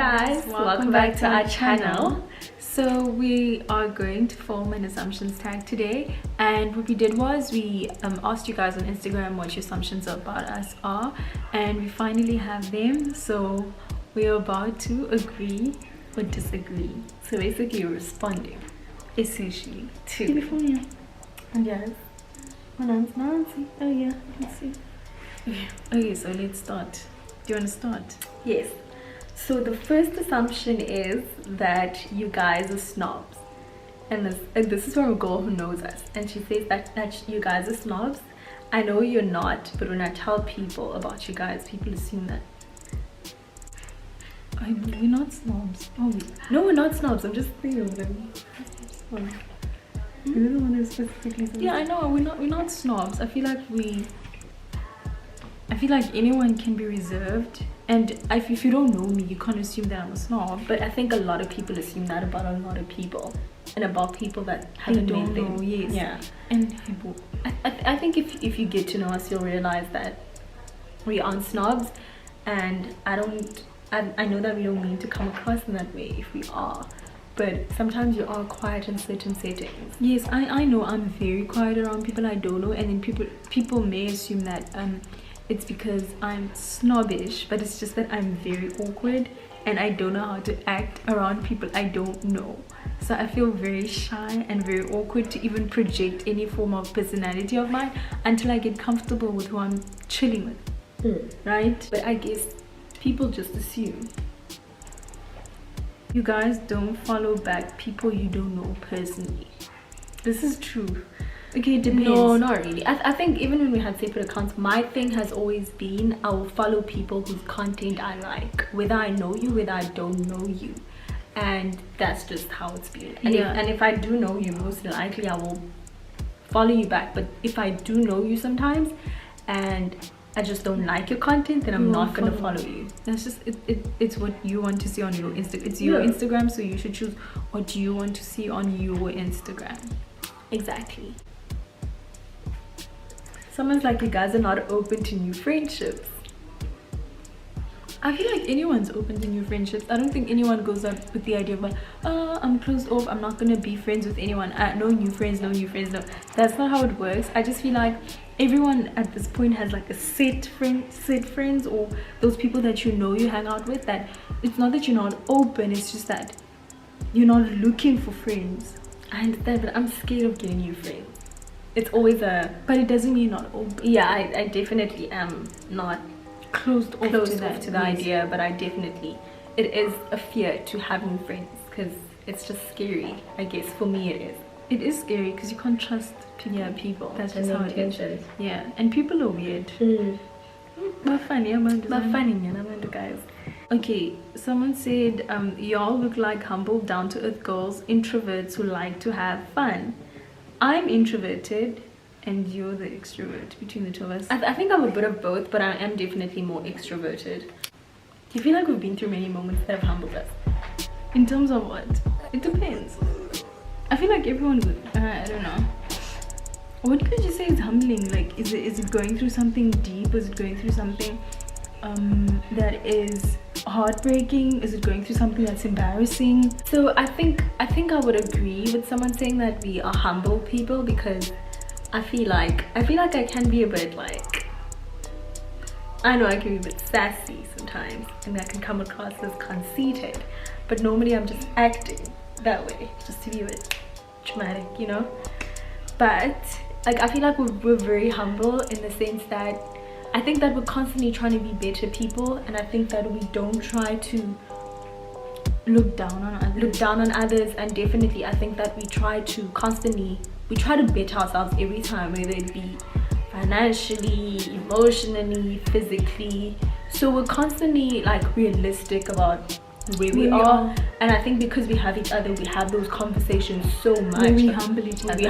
guys, welcome back to our channel. So we are going to form an assumptions tag today, and what we did was we asked you guys on Instagram what your assumptions about us are, and we finally have them. So we're about to agree or disagree. So basically we're responding essentially to yes. My name's Nancy. Oh yeah, let's see. Okay, so let's start. Do you want to start? Yes. So the first assumption is that you guys are snobs, and this is from a girl who knows us, and she says that you guys are snobs. I know you're not, but when I tell people about you guys, people assume that. We're not snobs. Oh, no, we're not snobs. I'm just thinking of them. You're the one who specifically said. Yeah, I know. We're not snobs. I feel like anyone can be reserved, and if you don't know me, you can't assume that I'm a snob. But I think a lot of people assume that about a lot of people, and about people that haven't met them. Yes. Yeah. And I think if you get to know us, you'll realize that we aren't snobs, and I know that we don't mean to come across in that way if we are. But sometimes you are quiet in certain settings. Yes, I know I'm very quiet around people I don't know, and then people may assume that it's because I'm snobbish, but it's just that I'm very awkward and I don't know how to act around people I don't know. So I feel very shy and very awkward to even project any form of personality of mine until I get comfortable with who I'm chilling with. Right? But I guess people just assume. You guys don't follow back people you don't know personally. This is true. Okay, it depends. No, not really. I think even when we had separate accounts, my thing has always been I will follow people whose content I like, whether I know you, whether I don't know you, and that's just how it's been. And if I do know you, most likely I will follow you back. But if I do know you sometimes and I just don't like your content, then I'm not gonna follow you. That's just it's what you want to see on your Instagram. It's your Instagram, so you should choose what you want to see on your Instagram. Exactly. Someone's like, you guys are not open to new friendships. I feel like anyone's open to new friendships. I don't think anyone goes up with the idea of like, I'm closed off, I'm not gonna be friends with anyone. No new friends, no. That's not how it works. I just feel like everyone at this point has like a set friends, or those people that you know you hang out with. That it's not that you're not open, it's just that you're not looking for friends. I understand, but I'm scared of getting new friends. It's always but it doesn't mean not open. Yeah, I definitely am not closed off to the idea, but it is a fear to have new friends, because it's just scary. I guess for me it is scary because you can't trust people. Yeah, people. That's just how it is. Yeah, and people are weird. But funny, guys. Okay, someone said y'all look like humble, down-to-earth girls, introverts who like to have fun. I'm introverted and you're the extrovert between the two of us. I think I'm a bit of both, but I am definitely more extroverted. Do you feel like we've been through many moments that have humbled us? In terms of what? It depends. I feel like everyone would. I don't know. What could you say is humbling? Like, is it going through something deep? Is it going through something that is heartbreaking? Is it going through something that's embarrassing? So I think I would agree with someone saying that we are humble people, because I feel like I can be a bit like, I know I can be a bit sassy sometimes, and I can come across as conceited, but normally I'm just acting that way just to be a bit dramatic, you know. But like, I feel like we're very humble in the sense that I think that we're constantly trying to be better people, and I think that we don't try to look down on others. And definitely I think that we try to better ourselves every time, whether it be financially, emotionally, physically. So we're constantly like realistic about where we are. And I think because we have each other, we have those conversations so much. We humble each other.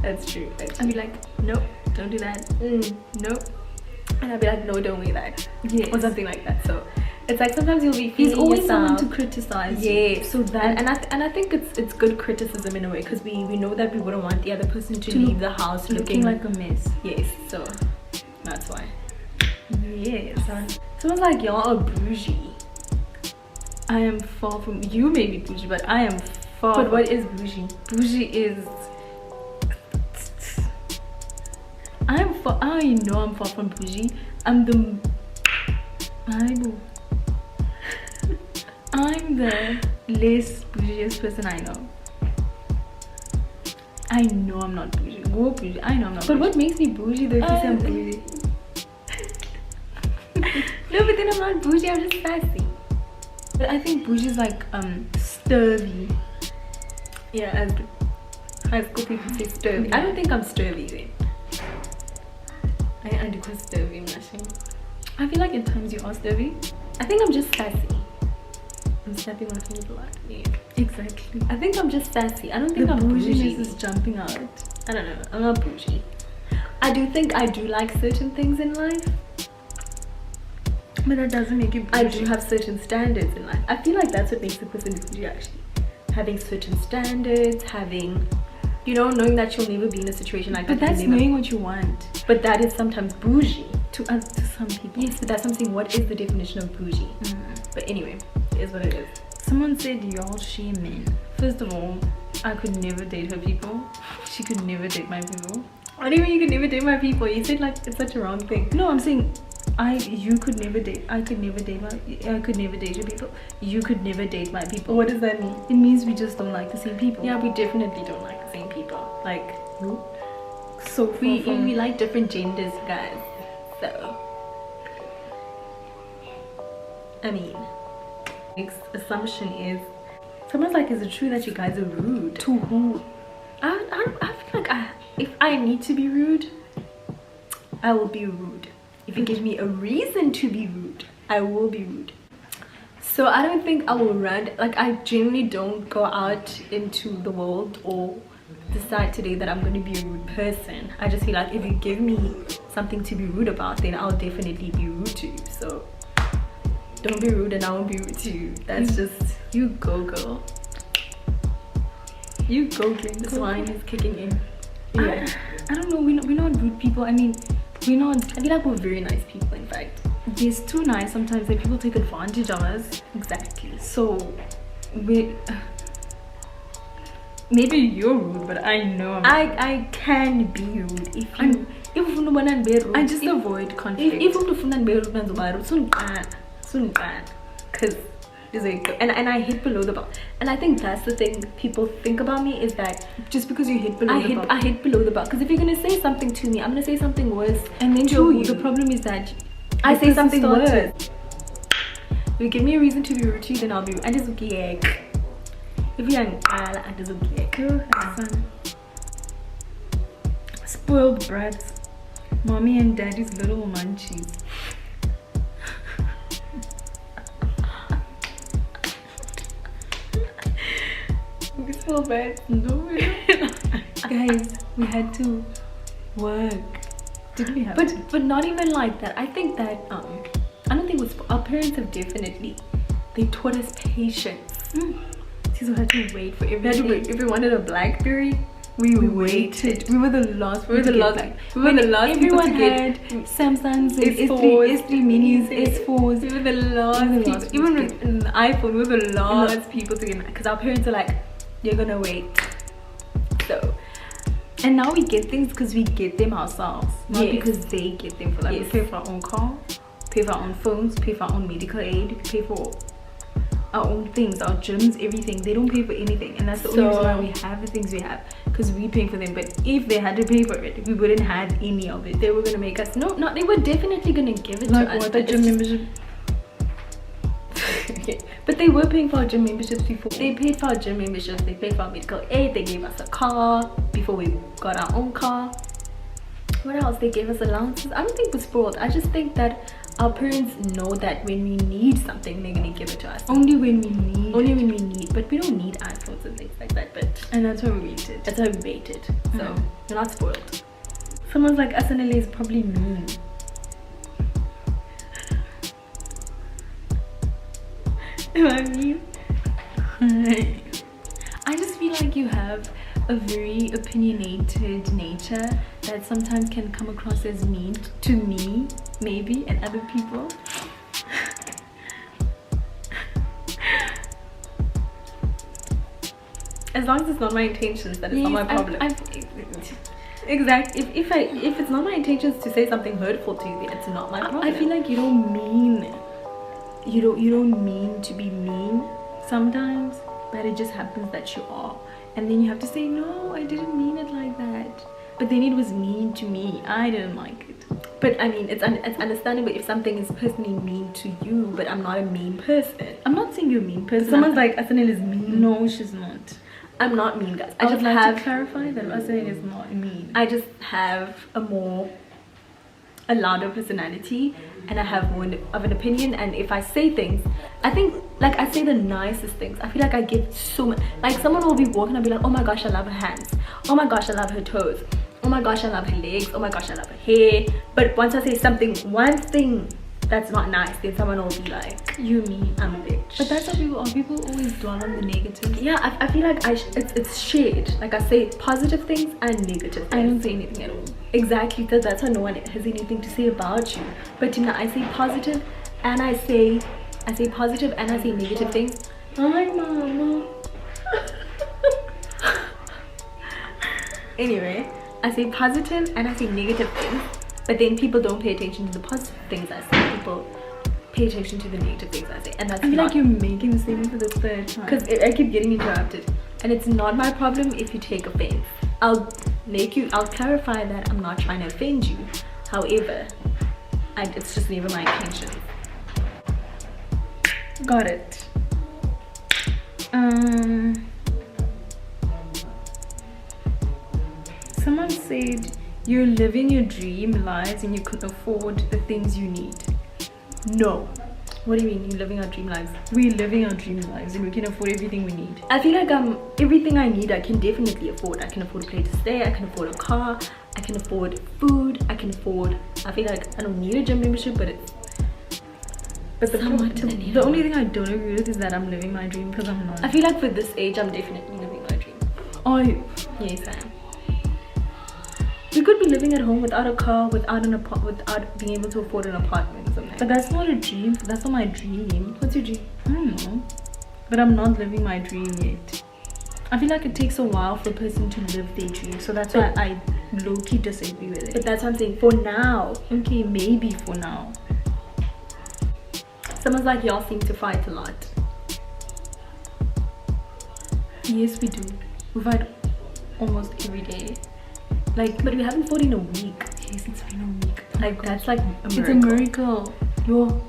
That's true. I'd be like, nope, don't do that. Nope. And I'd be like, no, don't wear that. Yes. Or something like that. So it's like sometimes you'll be feeling there's always yourself. someone to criticize. Yeah. So that and I think it's good criticism in a way, because we know that we wouldn't want the other person to leave the house looking like a mess. Yes. So that's why. Yes. Someone's like, y'all are bougie. I am far from, you may be bougie, but I am far. But what is bougie? Bougie is, I know I'm far from bougie. I'm the least bougiest person I know. I know I'm not bougie. Go bougie. I know I'm not. But bougie. what makes me bougie though? If you say I'm bougie. No, but then I'm not bougie. I'm just sassy. But I think bougie is like sturdy. Yeah, as high school people say sturdy. I don't think I'm sturdy then. I do call sturdy, I'm not sure. I feel like at times you are sturdy. I think I'm just sassy. I'm snapping my fingers a lot. Yeah. Exactly. I think I'm just sassy. I don't think The I'm bougie. bouginess is jumping out. I don't know. I'm not bougie. I do think I do like certain things in life. But that doesn't make you bougie. I do have certain standards in life. I feel like that's what makes a person bougie actually. Having certain standards, having, you know, knowing that you'll never be in a situation like that. But that's knowing what you want. But that is sometimes bougie. To some people. Yes, but that's something. What is the definition of bougie? But anyway, it is what it is. Someone said y'all shame men. First of all, I could never date her people. She could never date my people. What do you mean you could never date my people? You said like it's such a wrong thing. No, I'm saying you could never date. I could never date your people. You could never date my people. What does that mean? It means we just don't like the same people. Yeah, we definitely don't like the same people. Like who? So We like different genders, guys. So I mean, next assumption is someone's like, is it true that you guys are rude? to who? I feel like if I need to be rude, I will be rude. If you give me a reason to be rude, I will be rude. So I don't think I will run. Like I genuinely don't go out into the world or decide today that I'm going to be a rude person. I just feel like if you give me something to be rude about, then I'll definitely be rude to you. So don't be rude and I won't be rude to you. That's just You go, girl. You go, girl. the swine is kicking in. Yeah. I don't know. We're not rude people. I mean, we're not. I feel like we're very nice people, in fact. It's too nice sometimes that people take advantage of us. Exactly. So we. Maybe you're rude, but I know I can be rude if you. If you want to be rude, I just avoid conflict. if you want to be rude, because and I hit below the bar, and I think that's the thing people think about me is that just because you hit below the bar. I hit below the bar, because if you're gonna say something to me, I'm gonna say something worse, And then to you. the problem is that I say something started. worse. If you give me a reason to be rude to you, then I'll be rude. And it's okay. If you're an I just okay. Son. Spoiled brats. Mommy and daddy's little munchies. We spoiled brats. No, guys, we had to work. Didn't we have to? But not even like that. I think that I don't think our parents have definitely, they taught us patience. So we had to wait for We had to everything. wait. If we wanted a BlackBerry, We waited. We were the last. We were the last. Like, We were the last people everyone to get had Samsungs, S4s, S3 minis, S4s. We were the last We were the people. last Even people. with an iPhone, we were the last people to get, because our parents are like, you're gonna wait. So And now we get things because we get them ourselves, not Yes. because they get them for like we Yes. pay for our own car, pay for our own phones, pay for our own medical aid, pay for our own things, our gyms, everything. They don't pay for anything, and that's the only reason why we have the things we have, because we pay for them. But if they had to pay for it, we wouldn't have any of it. they were gonna make us they were definitely gonna give it Like to us. what? The but gym it's membership. just- But they were paying for our gym memberships before. They paid for our gym memberships, they paid for our medical aid, they gave us a car before we got our own car. What else? They gave us allowances. I don't think we're spoiled. I just think that our parents know that when we need something, they're gonna give it to us. Only when we need. Only when we need, but we don't need iPhones and things like that. But And that's why we waited. that's how we waited. So we're not spoiled. Someone's like SNLA is probably mean. Am I mean? I just feel like you have a very opinionated nature that sometimes can come across as mean to me, maybe, and other people. As long as it's not my intentions, that is not my problem. Exactly. If it's not my intentions to say something hurtful to you, then it's not my problem. I feel like you don't mean to be mean sometimes, but it just happens that you are, and then you have to say, no, I didn't mean it like that, but then it was mean to me. I didn't like it. But I mean, it's understandable if something is personally mean to you, but I'm not a mean person. I'm not saying you're a mean person. Someone's like, Asanel is mean. No, she's not. I'm not mean, guys. I just have to clarify that Asanel is not mean. I just have a louder personality, and I have more of an opinion. And if I say things, I think, like, I say the nicest things. I feel like I give so much. Like, someone will be walking and be like, oh my gosh, I love her hands. Oh my gosh, I love her toes. Oh my gosh, I love her legs. Oh my gosh, I love her hair. But once I say one thing that's not nice, then someone will be like, you mean I'm a bitch. But that's how people are. People always dwell on the negatives. Yeah, I feel like it's shared. Like, I say positive things and negative things. I don't say anything at all. Exactly, that's how no one has anything to say about you. But you know, I say positive and I say positive and I say negative things. Hi, mama. Anyway, I say positive and I say negative things, but then people don't pay attention to the positive things I say. People pay attention to the negative things I say, and that's I feel like you're making the statement for the third time. Because I keep getting interrupted, and it's not my problem if you take offense. I'll clarify that I'm not trying to offend you. However, it's just never my intention. Got it. Someone said you're living your dream lives and you can afford the things you need. No. What do you mean, you're living our dream lives? We're living our dream lives and we can afford everything we need. I feel like everything I need I can definitely afford. I can afford a place to stay, I can afford a car, I can afford food, I feel like I don't need a gym membership, but the only thing I don't agree with is that I'm living my dream, because I'm not. I feel like for this age I'm definitely living my dream. Oh, yes, I am. We could be living at home without a car, without being able to afford an apartment or something. But that's not a dream. That's not my dream. What's your dream? I don't know. But I'm not living my dream yet. I feel like it takes a while for a person to live their dream. So that's why I low-key disagree with it. But that's what I'm saying. For now. Okay, maybe for now. Someone's like, y'all seem to fight a lot. Yes, we do. We fight almost every day. Like, but we haven't fought in a week. Yes, it's been a week. Like, that's like a miracle. It's a miracle.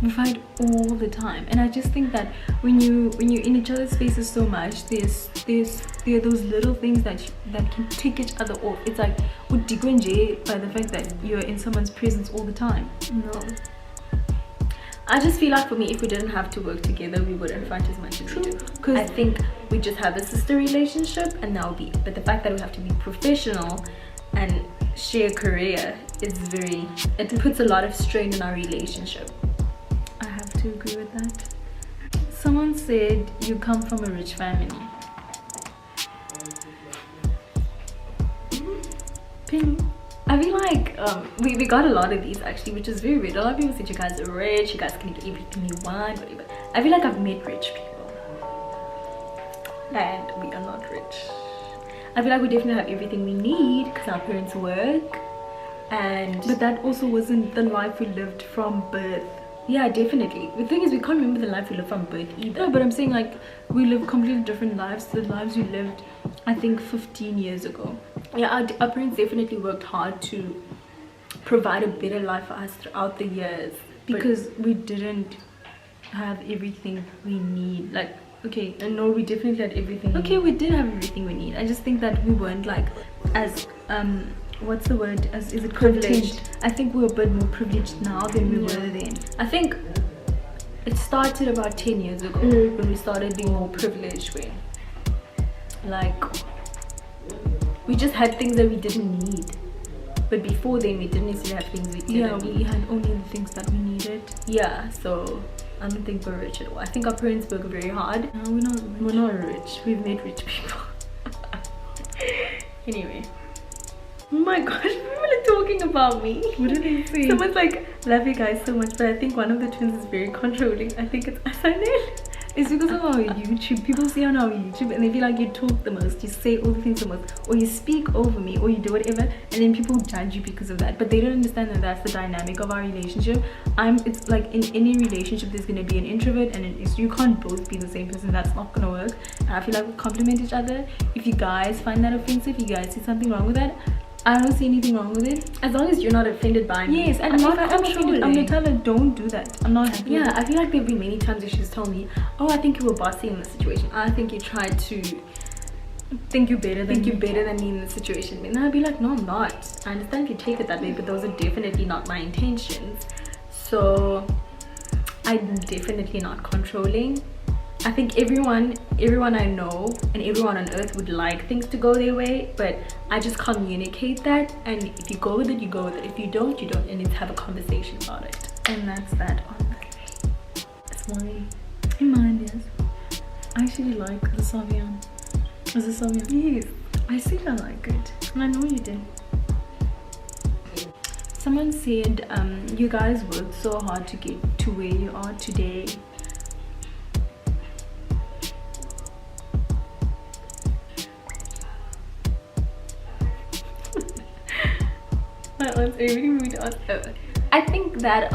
We fight all the time, and I just think that when you're in each other's faces so much, there are those little things that can take each other off. It's like udigwenje by the fact that you're in someone's presence all the time. No. I just feel like for me, if we didn't have to work together, we wouldn't fight as much as we do. Because I think we just have a sister relationship and that would be it. But the fact that we have to be professional and share a career it puts a lot of strain in our relationship. I have to agree with that. Someone said you come from a rich family. Penny. I feel like we got a lot of these actually, which is very weird. A lot of people said you guys are rich, you guys can get everything you want, whatever. I feel like I've met rich people and we are not rich. I feel like we definitely have everything we need because our parents work, but that also wasn't the life we lived from birth. Yeah, definitely. The thing is, we can't remember the life we lived from birth either. No, but I'm saying, like, we live completely different lives to the lives we lived, I think, 15 years ago. Yeah, our parents definitely worked hard to provide a better life for us throughout the years. Because we didn't have everything we need. Like, okay, and no, we definitely had everything. Okay, we did have everything we need. I just think that we weren't, like, as what's the word? Is it privileged? I think we're a bit more privileged now than we were then. I think it started about 10 years ago when we started being more privileged, when like we just had things that we didn't need. But before then we didn't necessarily have things we didn't need. We had only the things that we needed. Yeah, so I don't think we're rich at all. I think our parents work very hard. No, we're not rich. We've met rich people. Anyway. Oh my gosh, people are talking about me. What did they say? Someone's like, love you guys so much, but I think one of the twins is very controlling. I think it's Asanel. It's because of our YouTube. People see on our YouTube and they feel like you talk the most, you say all the things the most, or you speak over me, or you do whatever, and then people judge you because of that. But they don't understand that that's the dynamic of our relationship. It's like in any relationship, there's gonna be an introvert and you can't both be the same person. That's not gonna work. And I feel like we complement each other. If you guys find that offensive, you guys see something wrong with that, I don't see anything wrong with it. As long as you're not offended by me. Yes, and if I'm offended, I'm gonna tell her, don't do that. I'm not happy. Yeah, I feel like there've been many times where she's told me, oh, I think you were bossy in the situation. I think you tried to think you're better than me in the situation. And I'd be like, no, I'm not. I understand if you take it that way, but those are definitely not my intentions. So I'm definitely not controlling. I think everyone I know and everyone on earth would like things to go their way, but I just communicate that, and if you go with it, you go with it. If you don't, you don't, and let's have a conversation about it. And that's that on that. That's why in mine, yes. I actually like the Savian. Is it Savian? yes, I think I like it, and I know you did. Someone said, you guys worked so hard to get to where you are today. I think that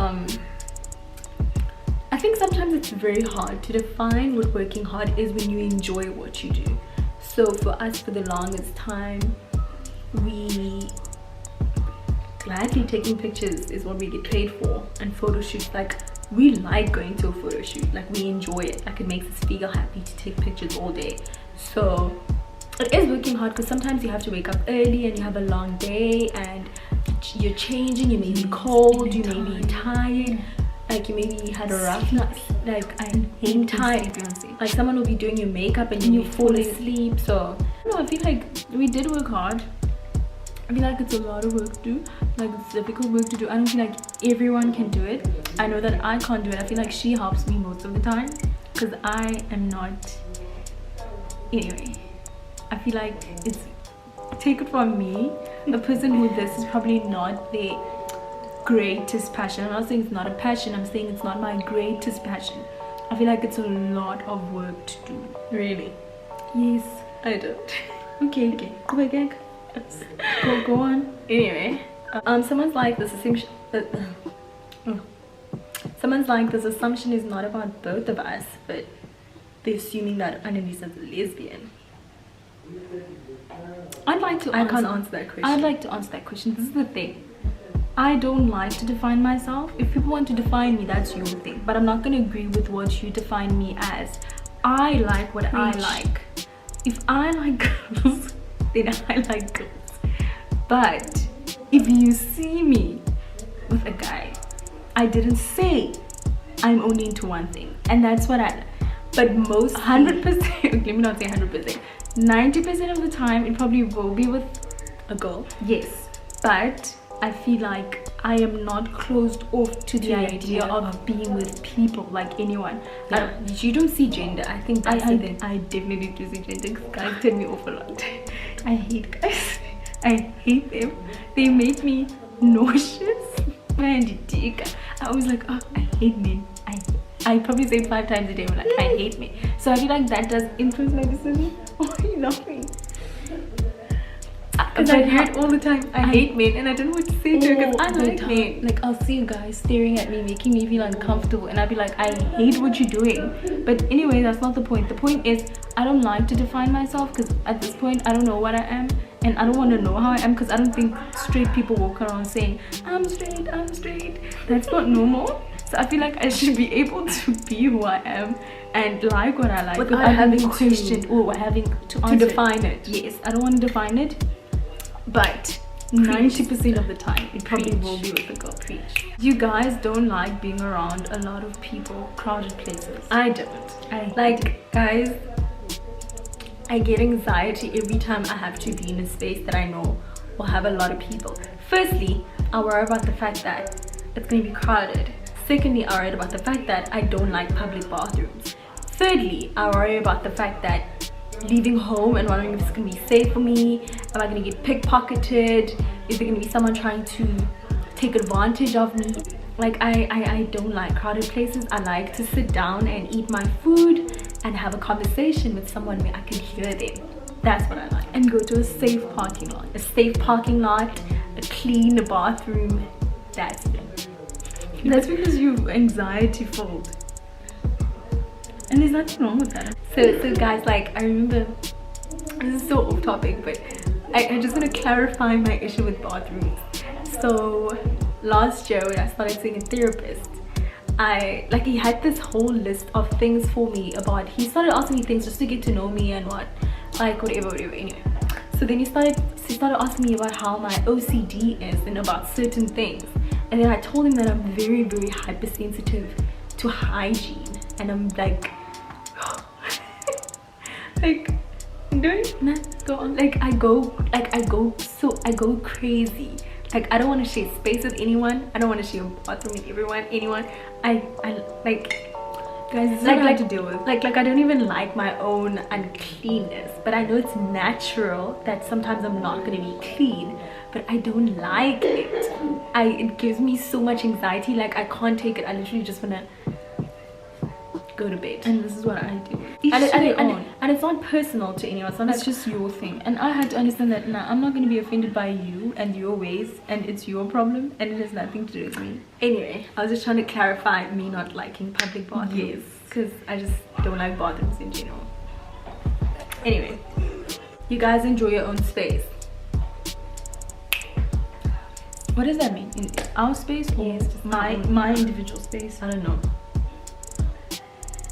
I think sometimes it's very hard to define what working hard is when you enjoy what you do. So for us, for the longest time, we gladly taking pictures is what we get paid for, and photo shoots, like we like going to a photo shoot, like we enjoy it, like it makes us feel happy to take pictures all day. So it is working hard because sometimes you have to wake up early and you have a long day and you're changing, you may be cold, you may be tired, like you maybe had a rough night. Like I hate tired, like someone will be doing your makeup and you fall asleep. So no, I feel like we did work hard. I feel like it's a lot of work to do, like it's difficult work to do. I don't feel like everyone can do it. I know that I can't do it. I feel like she helps me most of the time because I am not. Anyway, I feel like it's, take it from me, a person who this is probably not their greatest passion. I'm not saying it's not a passion, I'm saying it's not my greatest passion. I feel like it's a lot of work to do. really. Yes. I don't. Okay, go again. Go on. Anyway, someone's like this assumption is not about both of us, but they're assuming that Annalisa is a lesbian. I can't answer that question. I'd like to answer that question. This is the thing. I don't like to define myself. If people want to define me, that's your thing. But I'm not going to agree with what you define me as. I like what I like. If I like girls, then I like girls. But if you see me with a guy, I didn't say I'm only into one thing. And that's what I... But most 100%, let me not say 100%. 90% of the time, it probably will be with A girl. yes, but I feel like I am not closed off to the idea of being with people, like anyone. Yeah. You don't see gender. I think that's the thing. I definitely do see gender. Guys turn me off a lot. I hate guys. I hate them. They make me nauseous. Man, I was like, oh, I hate men. I probably say 5 times a day, I'm like, I hate men. So I feel like that does influence my decision. Oh, you love me. Because I hear it all the time. I hate men, and I don't know what to say to her because I like men. Like, I'll see a guy staring at me, making me feel uncomfortable, and I'll be like, I hate what you're doing. But anyway, that's not the point. The point is, I don't like to define myself because at this point, I don't know what I am, and I don't want to know how I am because I don't think straight people walk around saying, I'm straight, I'm straight. That's not normal. So I feel like I should be able to be who I am and like what I like without having questioned or having to define it. Yes, I don't want to define it, but 90% of the time it probably will be with a girl. Preach. You guys don't like being around a lot of people, crowded places. I don't. Guys, I get anxiety every time I have to be in a space that I know will have a lot of people. Firstly, I worry about the fact that it's going to be crowded. Secondly, I worry about the fact that I don't like public bathrooms. Thirdly, I worry about the fact that leaving home and wondering if it's going to be safe for me. Am I going to get pickpocketed? Is there going to be someone trying to take advantage of me? like I don't like crowded places. I like to sit down and eat my food and have a conversation with someone where I can hear them. That's what I like. And go to a safe parking lot. A safe parking lot, a clean bathroom. That's it. That's because you're anxiety filled. And there's nothing wrong with that. So guys, like, I remember, this is so off topic, but I just want to clarify my issue with bathrooms. So last year when I started seeing a therapist, he had this whole list of things for me about, he started asking me things just to get to know me and whatever anyway. So then he started asking me about how my OCD is and about certain things. And then I told him that I'm very, very hypersensitive to hygiene. And I'm like, go on. Like I go crazy. Like I don't want to share space with anyone. I don't want to share a bathroom with anyone. I like, guys, this is what I have to deal with. Like I don't even like my own uncleanness, but I know it's natural that sometimes I'm not gonna be clean, but I don't like it. It gives me so much anxiety. Like I can't take it. I literally just wanna go to bed. And this is what I do. And it's not personal to anyone. It's just your thing. And I had to understand that now I'm not going to be offended by you and your ways, and it's your problem, and it has nothing to do with me. Anyway, I was just trying to clarify me not liking public bathrooms. Yes, because I just don't like bathrooms in general. Anyway, you guys enjoy your own space. What does that mean? In our space or yes, just my individual space? I don't know.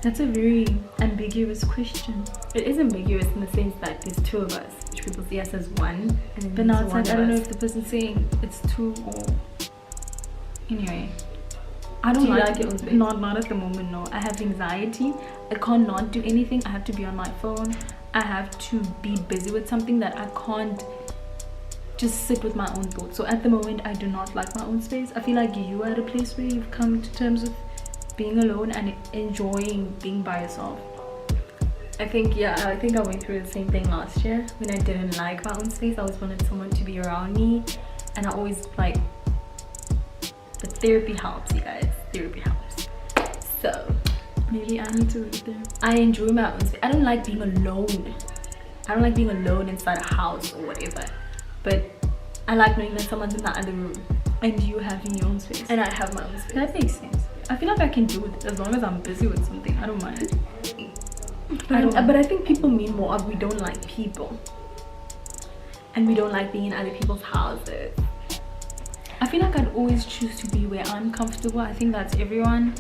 That's a very ambiguous question. It is ambiguous in the sense that there's two of us, which people see us as one. But now it's like, I don't know if the person's saying it's two or... Anyway. I don't like your own space? Not at the moment, no. I have anxiety. I can't not do anything. I have to be on my phone. I have to be busy with something that I can't just sit with my own thoughts. So at the moment, I do not like my own space. I feel like you are at a place where you've come to terms with being alone and enjoying being by yourself. I think I went through the same thing last year when I didn't like my own space. I always wanted someone to be around me, and I always but therapy helps, you guys. Therapy helps. So maybe I need to go to therapy. I enjoy my own space. I don't like being alone. I don't like being alone inside a house or whatever, but I like knowing that someone's in the other room and you having your own space. And I have my own space. That makes sense. I feel like I can do it as long as I'm busy with something. I don't mind. But I think people mean more of we don't like people. And we don't like being in other people's houses. I feel like I'd always choose to be where I'm comfortable. I think that's everyone.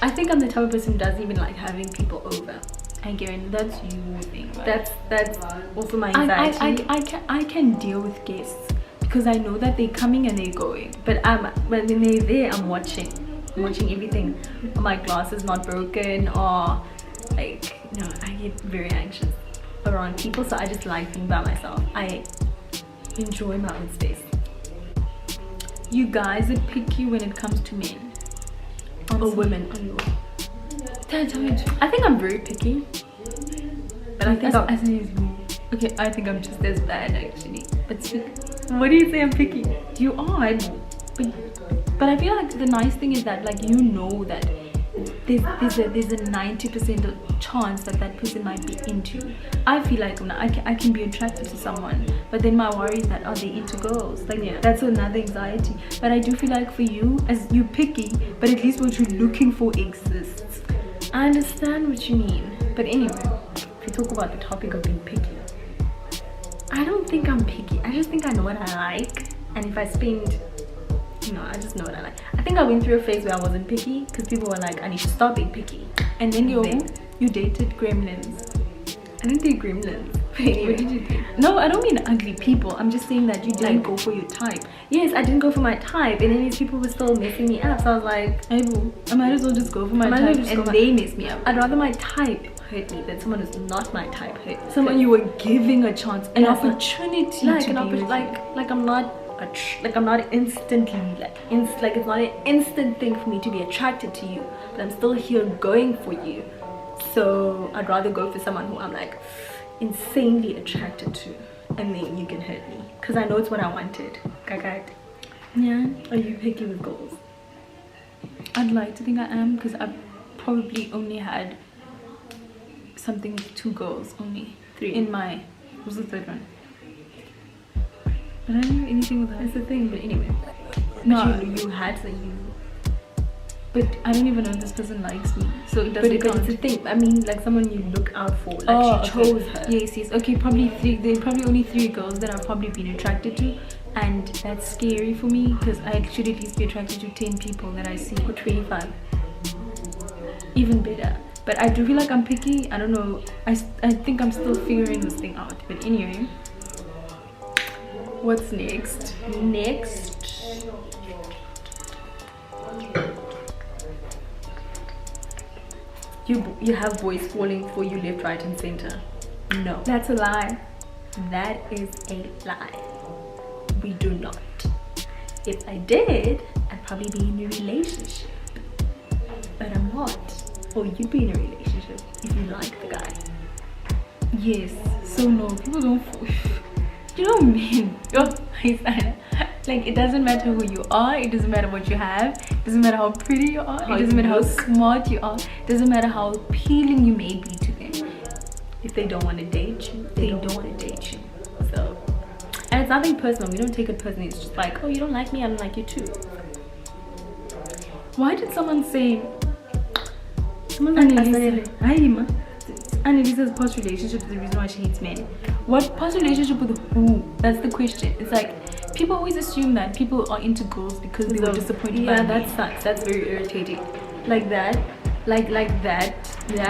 I think I'm the type of person who doesn't even like having people over. I guarantee that's your thing, right? That's also my anxiety. I can deal with guests because I know that they're coming and they're going. But when they're there, I'm watching everything. My glass is not broken, or I get very anxious around people, so I just like being by myself. I enjoy my own space. You guys are picky when it comes to men or women. Tell me. I think I'm very picky, but I think I think I'm just as bad actually. But what do you say I'm picky? You are, but I feel like the nice thing is that like you know that there's a 90% chance that person might be into you. I feel like I can be attracted to someone, but then my worry is that are they into girls? Like that's another anxiety. But I do feel like for you, as you picky, but at least what you're looking for exists. I understand what you mean, but anyway, if you talk about the topic of being picky, I don't think I'm picky. I just think I know what I like, and if I spend, I just know what I like. I think I went through a phase where I wasn't picky because people were like, I need to stop being picky. And then you dated gremlins. I didn't date gremlins. Anyway. What did you date? No, I don't mean ugly people. I'm just saying that you didn't go for your type. Yes, I didn't go for my type, and then these people were still messing me up. So I was like, hey boo, I might as well just go for my type, and they mess me up. I'd rather my type hurt me than someone who's not my type hurt me. Someone you were giving a chance, an opportunity to be with. I'm not instantly it's not an instant thing for me to be attracted to you, but I'm still here going for you. So I'd rather go for someone who I'm like insanely attracted to, and then you can hurt me because I know it's what I wanted. Yeah. Are you picky with girls? I'd like to think I am, because I've probably only had something with 2 girls, only 3 in my, who's the third one? But I didn't do anything with her. That's the thing, but anyway. No, But you had to you. but I don't even know if this person likes me, so it But doesn't count. it's a thing. I mean, like someone you look out for. Like Oh, she okay. chose her. Yes, yes. Okay, probably 3. There are probably only 3 girls that I've probably been attracted to, and that's scary for me, because I should at least be attracted to 10 people that I see. Or 25. Even better. But I do feel like I'm picky. I don't know. I think I'm still figuring this thing out. But anyway, what's next? Next. You have boys falling for you left, right, and center. No, That's a lie. that is a lie. We do not. If I did, I'd probably be in a relationship. But I'm not. Or you'd be in a relationship if you like the guy. Yes. So no, people don't fall. You know men. Like, it doesn't matter who you are. It doesn't matter what you have. It doesn't matter how pretty you are. How It doesn't you matter how look. smart you are. It doesn't matter how appealing you may be to them. If they don't want to date you, They don't want to date you. So, and it's nothing personal. We don't take it personally. It's just like, oh, you don't like me, I don't like you too. Why did someone say? Someone Anneliese. Anneliese's past relationship is the reason why she hates men. What past relationship with who? That's the question. It's like people always assume that people are into girls because they were disappointed by Yeah, men. that sucks. That's very irritating. Like that, like that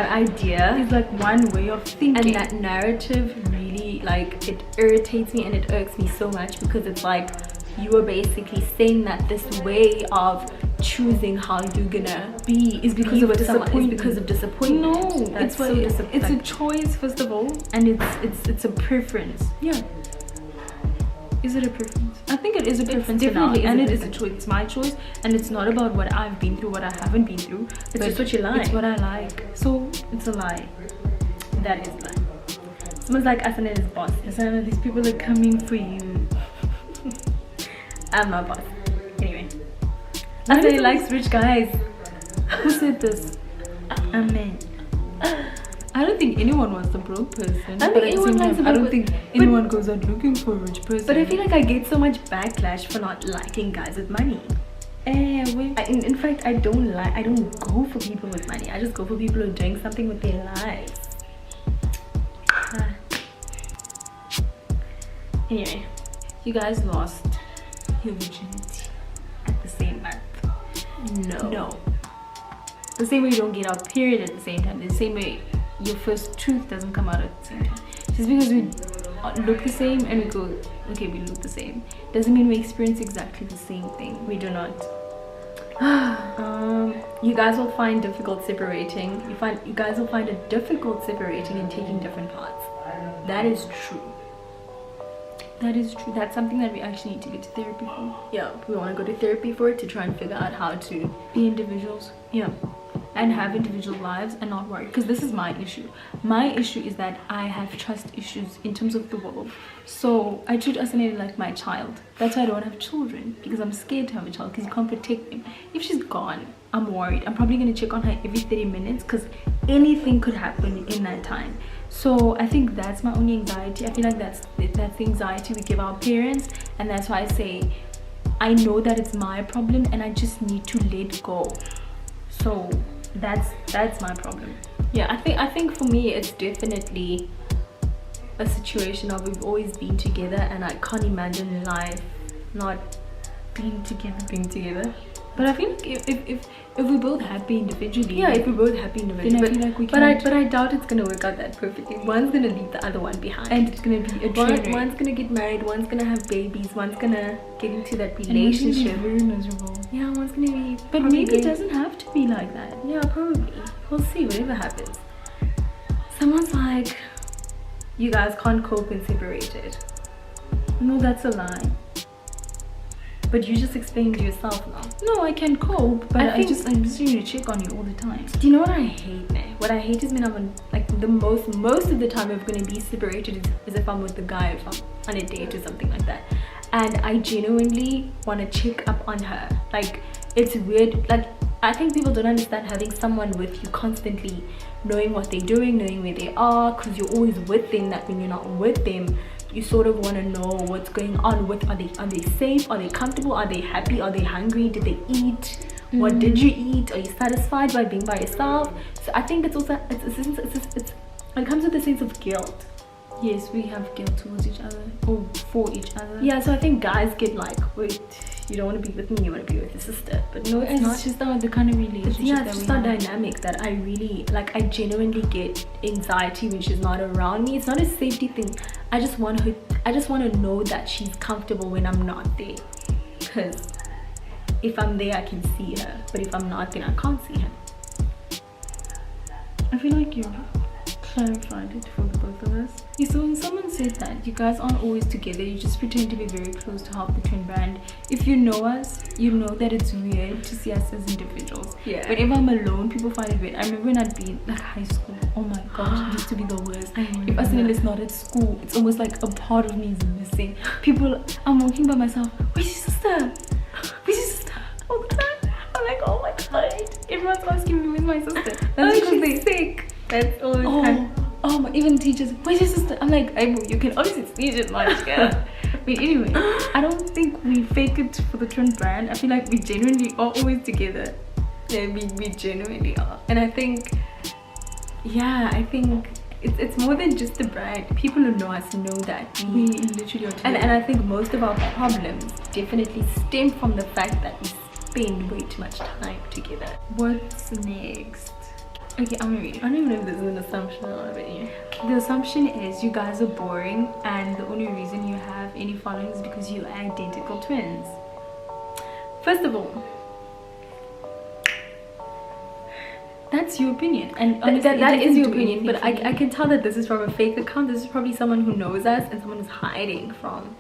idea It's like one way of thinking. and that narrative really, like, it irritates me and it irks me so much, because it's like you are basically saying that this way of choosing how you're gonna B is because be of with someone is disappointment. because of disappointment. No, That's it's so it's a choice first of all, and it's a preference. yeah. Is it a preference? I think it is a preference definitely for now, is and a it is a choice. It's my choice, and it's not about what I've been through, what I haven't been through. It's just what you like. It's what I like. So it's a lie. That is like someone's like Asana is boss. Asana, these people are coming for you. I'm not boss. Anyway, Why Asana does likes rich guys. Who said this? Amen. I don't think anyone wants a broke person. I don't but think at the anyone same likes time, a I don't broke think person. anyone goes out looking for a rich person. But I feel like I get so much backlash for not liking guys with money. wait. In fact, I don't go for people with money. I just go for people who are doing something with their lives. Anyway, You guys lost your virginity at the same month. No. The same way you don't get our period at the same time. The same way your first tooth doesn't come out at the same time. Just because we look the same and we go, okay, we look the same, doesn't mean we experience exactly the same thing. we do not. You guys will find difficult separating. You guys will find it difficult separating and taking different parts. That is true. That is true. That's something that we actually need to get to therapy for. Yeah, we want to go to therapy for it to try and figure out how to. Be individuals. Yeah. And have individual lives and not worry, because this is my issue. My issue is that I have trust issues in terms of the world, so I treat Asana like my child. That's why I don't have children, because I'm scared to have a child, because you can't protect them. If she's gone, I'm worried. I'm probably going to check on her every 30 minutes because anything could happen in that time. So I think that's my only anxiety. I feel like that's the anxiety we give our parents, and that's why I say I know that it's my problem and I just need to let go. So that's my problem. Yeah, I think for me it's definitely a situation of we've always been together and I can't imagine life not Being together. being together. But I feel like if we're both happy individually, Yeah, if we're both happy individually. then I feel like we but I can. doubt it's gonna work out that perfectly. One's gonna leave the other one behind. And it's gonna be a train wreck. One's gonna get married, one's gonna have babies, one's gonna get into that And one's gonna be relationship. very miserable. Yeah, one's gonna be. But probably maybe it going- doesn't have to be like that. Yeah, probably. We'll see, whatever happens. Someone's like, you guys can't cope when separated. No, that's a lie. But you just explained to yourself now. No, I can cope, but I I think- just need to check on you all the time. Do you know what I hate, man? What I hate is when I'm on, like, the most of the time if we're gonna be separated is if I'm with the guy, if I'm on a date or something like that. And I genuinely want to check up on her. Like, it's weird. Like, I think people don't understand having someone with you constantly, knowing what they're doing, knowing where they are, because you're always with them. That when you're not with them, you sort of want to know what's going on. Are they safe? Are they comfortable? Are they happy? Are they hungry? Did they eat? What did you eat? Are you satisfied by being by yourself? So I think it's also it comes with a sense of guilt. Yes, we have guilt towards each other or for each other. Yeah, so I think guys get like, wait, you don't want to be with me, you want to be with your sister. But no, it's not. It's just the kind of relationship Yeah, that it's we just our have. dynamic that I really like. I genuinely get anxiety when she's not around me. It's not a safety thing. I just want to know that she's comfortable when I'm not there. Because if I'm there, I can see her. But if I'm not, then I can't see her. I feel like you clarified it for the both of us. Yeah, so when someone said that you guys aren't always together, you just pretend to be very close to help the twin brand. If you know us, you know that it's weird to see us as individuals. Yeah. Whenever I'm alone, people find it weird. I remember when I'd be like high school. Oh my gosh, it used to be the worst. If Arsenal is not at school, it's almost like a part of me is missing. People, I'm walking by myself. Where's your sister? Where's your sister? All the time. I'm like, oh my god. Everyone's asking me where's my sister. That's because they're sick. That's always even teachers, where's your sister? I'm like, you can obviously see it much, yeah. But anyway, I don't think we fake it for the twin brand. I feel like we genuinely are always together. Yeah, we genuinely are. And I think, it's more than just the brand. People who know us know that We literally are together. and I think most of our problems definitely stem from the fact that we spend way too much time together. What's next? Okay, I'm gonna read it. I don't even know if this is an assumption or not, but yeah. The assumption is you guys are boring and the only reason you have any following is because you are identical twins. First of all, that's your opinion, and that is your opinion, but I can tell that this is from a fake account. This is probably someone who knows us and someone who's hiding from.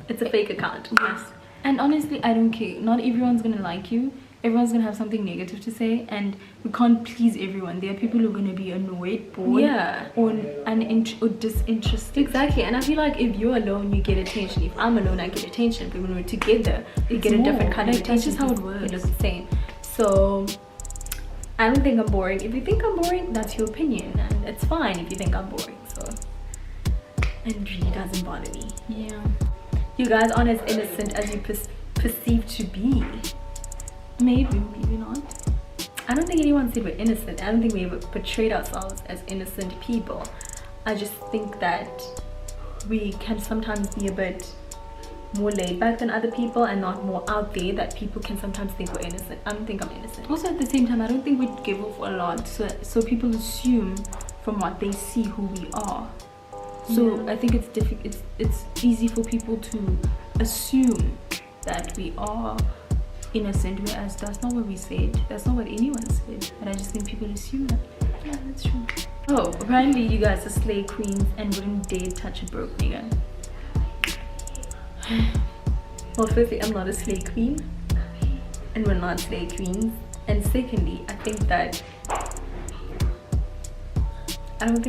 It's a fake account. Yes. And honestly, I don't care. Not everyone's gonna like you. Everyone's gonna have something negative to say, and we can't please everyone. There are people who are gonna be annoyed, bored, or disinterested. Exactly. And I feel like if you're alone, you get attention. If I'm alone, I get attention. But when we're together, we get a different kind of attention. That's just how it works. We look the same. So I don't think I'm boring. If you think I'm boring, that's your opinion, and it's fine if you think I'm boring. So it really doesn't bother me. Yeah. You guys aren't as innocent as you perceive to be. Maybe not. I don't think anyone said we're innocent. I don't think we ever portrayed ourselves as innocent people. I just think that we can sometimes be a bit more laid back than other people and not more out there, that people can sometimes think we're innocent. I don't think I'm innocent. Also, at the same time, I don't think we give off a lot, so people assume from what they see who we are. So I think it's easy for people to assume that we are innocent, whereas that's not what we said. That's not what anyone said. But I just think people assume that. Yeah, that's true. Oh, apparently you guys are slay queens and wouldn't dare touch a broke nigga. Well, firstly, I'm not a slay queen, and we're not slay queens. And secondly, I think that I've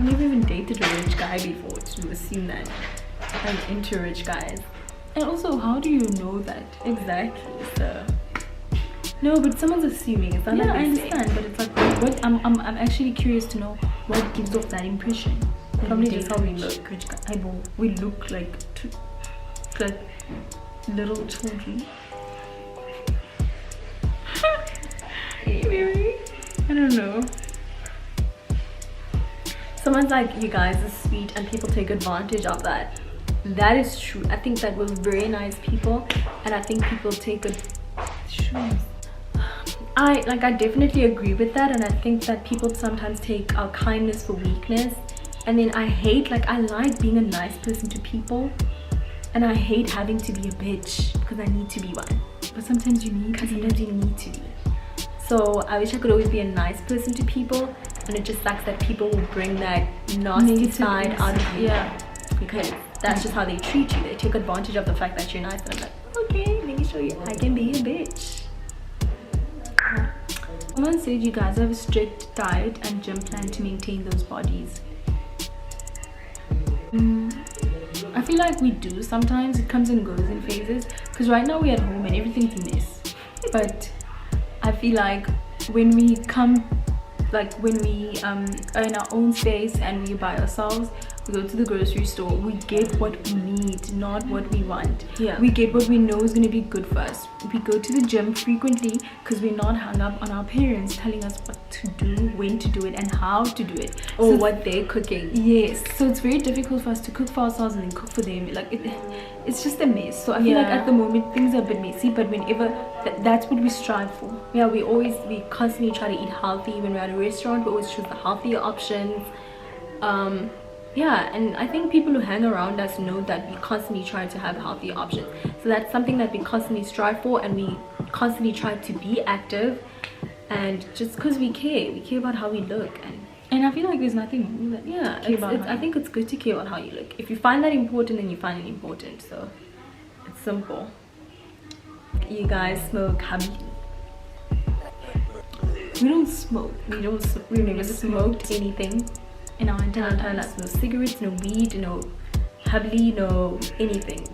never even dated a rich guy before to assume that I'm into rich guys. And also, how do you know that? Exactly. So No, but someone's assuming. It's not yeah, like I they understand, say. but it's like What I'm actually curious to know what gives off that impression. probably just how we look. Rich guy. We look like little children. Maybe. I don't know. Someone's like, you guys are sweet, and people take advantage of that. That is true. I think that we're very nice people, and I think people take I definitely agree with that, and I think that people sometimes take our kindness for weakness. And then I like being a nice person to people, and I hate having to be a bitch because I need to be one. But sometimes you need to be. So I wish I could always be a nice person to people, and it just sucks that people will bring that nasty Negative side out of you. Yeah. Because that's just how they treat you. They take advantage of the fact that you're nice, and I'm like, okay, let me show you I can be a bitch. Someone said you guys have a strict diet and gym plan to maintain those bodies. I feel like we do sometimes. It comes and goes in phases, because right now we're at home and everything's a mess. But I feel like when we come, like when we are in our own space and we by ourselves, we go to the grocery store, we get what we need, not what we want. Yeah. We get what we know is going to be good for us. We go to the gym frequently because we're not hung up on our parents telling us what to do, when to do it, and how to do it, or so what they're cooking. Yes, so it's very difficult for us to cook for ourselves and then cook for them. Like it's just a mess. So I feel like at the moment things are a bit messy, but whenever that's what we strive for. Yeah, we constantly try to eat healthy. When we're at a restaurant, we always choose the healthier options. Yeah, and I think people who hang around us know that we constantly try to have healthier options. So that's something that we constantly strive for, and we constantly try to be active. And just because we care about how we look, and I feel like there's nothing wrong with that. Yeah, I think it's good to care about how you look. If you find that important, then you find it important. So it's simple. You guys smoke habli? We don't smoke. We've never smoked anything in our entire lives. No cigarettes, no weed, no habli, no anything.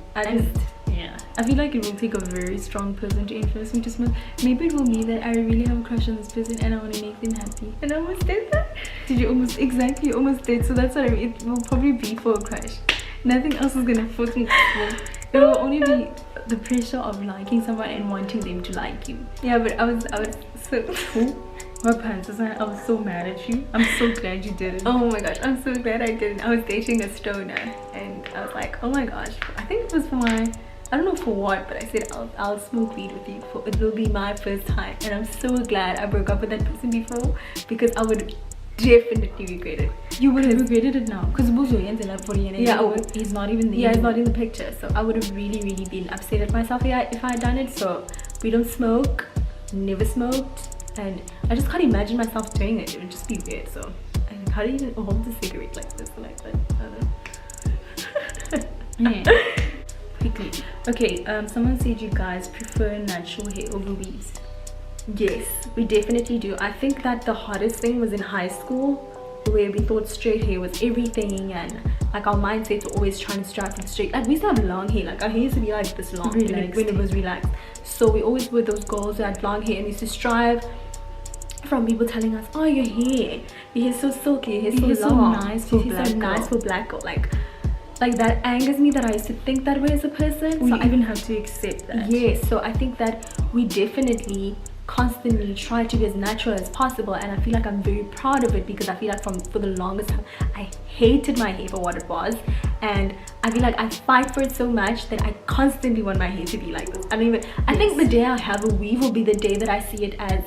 I feel like it will take a very strong person to influence me to smoke. Maybe it will be that I really have a crush on this person and I want to make them happy. And I almost did that. Did you almost? Exactly, you almost did. So that's what I mean. It will probably be for a crush. Nothing else is gonna force me to smoke. It will only be the pressure of liking someone and wanting them to like you. Yeah, but I was so my pants, I was so mad at you. I'm so glad you did it. Oh my gosh, I'm so glad I didn't. I was dating a stoner and I was like, oh my gosh, I think it was for my, I don't know for what, but I said I'll smoke weed with you. It will be my first time, and I'm so glad I broke up with that person before, because I would definitely regret it. You would have regretted it now, because he's not even there. Yeah, he's not in the picture, so I would have really been upset at myself if I had done it. So we don't smoke, never smoked, and I just can't imagine myself doing it. It would just be weird. So how do you even hold a cigarette like this or like that? I don't know. Yeah. Quickly. Okay, someone said you guys prefer natural hair over weaves. Yes, we definitely do. I think that the hardest thing was in high school, where we thought straight hair was everything, and like our mindsets were always trying to strive for the straight. Like we used to have long hair, like our hair used to be like this long when it was relaxed. So we always were those girls who had long hair, and we used to strive from people telling us, oh, your hair's so silky, your hair's so long, nice for black girl. Nice for black girl. Like that angers me that I used to think that way as a person. We even have to accept that. Yes, so I think that we definitely constantly try to be as natural as possible, and I feel like I'm very proud of it, because I feel like for the longest time I hated my hair for what it was, and I feel like I fight for it so much that I constantly want my hair to be like this. I think the day I have a weave will be the day that I see it as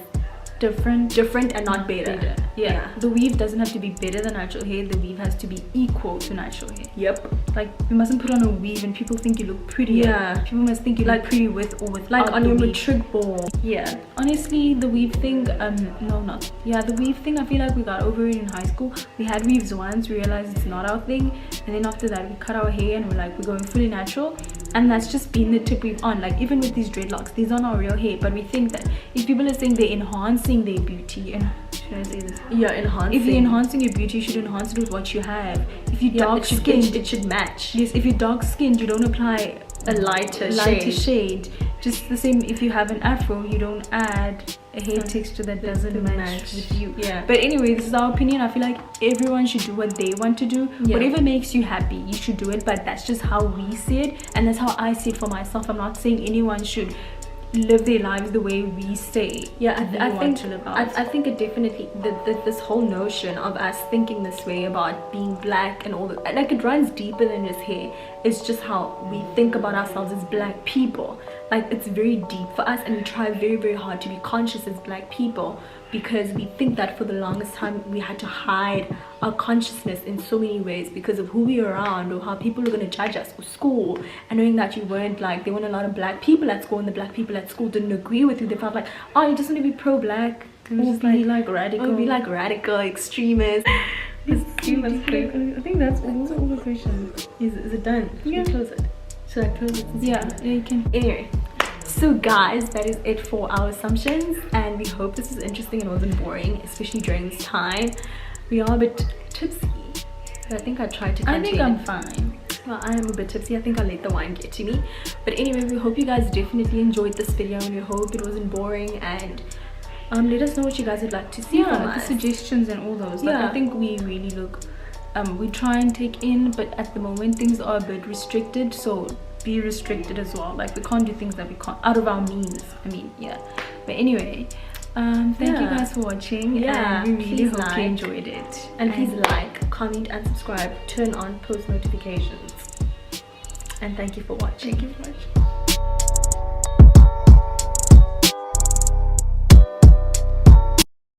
different and not better. Yeah, the weave doesn't have to be better than natural hair. The weave has to be equal to natural hair. Yep. Like you mustn't put on a weave and people think you look prettier. Yeah, people must think you look pretty with or without, like on your matric ball. Yeah, honestly, the weave thing, the weave thing, I feel like we got over it in high school. We had weaves once, we realized it's not our thing, and then after that we cut our hair and we're going fully natural, and that's just been the tip we've on. Like even with these dreadlocks, these are not real hair, but we think that if people are saying they're enhancing their beauty, and should I say this? Yeah, enhancing. If you're enhancing your beauty, you should enhance it with what you have. If you're dark skinned, it should match. Yes, if you're dark skinned, you don't apply a lighter shade. Just the same, if you have an afro, you don't add a hair texture that doesn't match with you. Yeah. But anyway, this is our opinion. I feel like everyone should do what they want to do. Yeah. Whatever makes you happy, you should do it. But that's just how we see it, and that's how I see it for myself. I'm not saying anyone should live their lives the way we say. I think it definitely, this whole notion of us thinking this way about being black and all that, like it runs deeper than just hair. It's just how we think about ourselves as black people. Like it's very deep for us, and we try very hard to be conscious as black people, because we think that for the longest time we had to hide our consciousness in so many ways because of who we were around, or how people were going to judge us, or school, and knowing that you weren't like, there weren't a lot of black people at school, and the black people at school didn't agree with you. They felt like, oh, you just want to be pro-black, or be like radical, or be like radical extremist. I think those are all the questions. Is it done? Yeah. Should we close it? Should I close it? Yeah, you can. Anyway, so guys, that is it for our assumptions, and we hope this was interesting and wasn't boring, especially during this time. We are a bit tipsy, but I think I tried to contain I'm fine. Well, I am a bit tipsy. I think I'll let the wine get to me. But anyway, we hope you guys definitely enjoyed this video, and we hope it wasn't boring, and let us know what you guys would like to see from the us. suggestions and all those. Like, I think we really look we try and take in, but at the moment things are a bit restricted, so be restricted as well. Like, we can't do things that we can't out of our means. I mean, yeah. But anyway, thank you guys for watching, and we really hope you enjoyed it. And please like, comment, and subscribe. Turn on post notifications. And thank you for watching. Thank you for watching.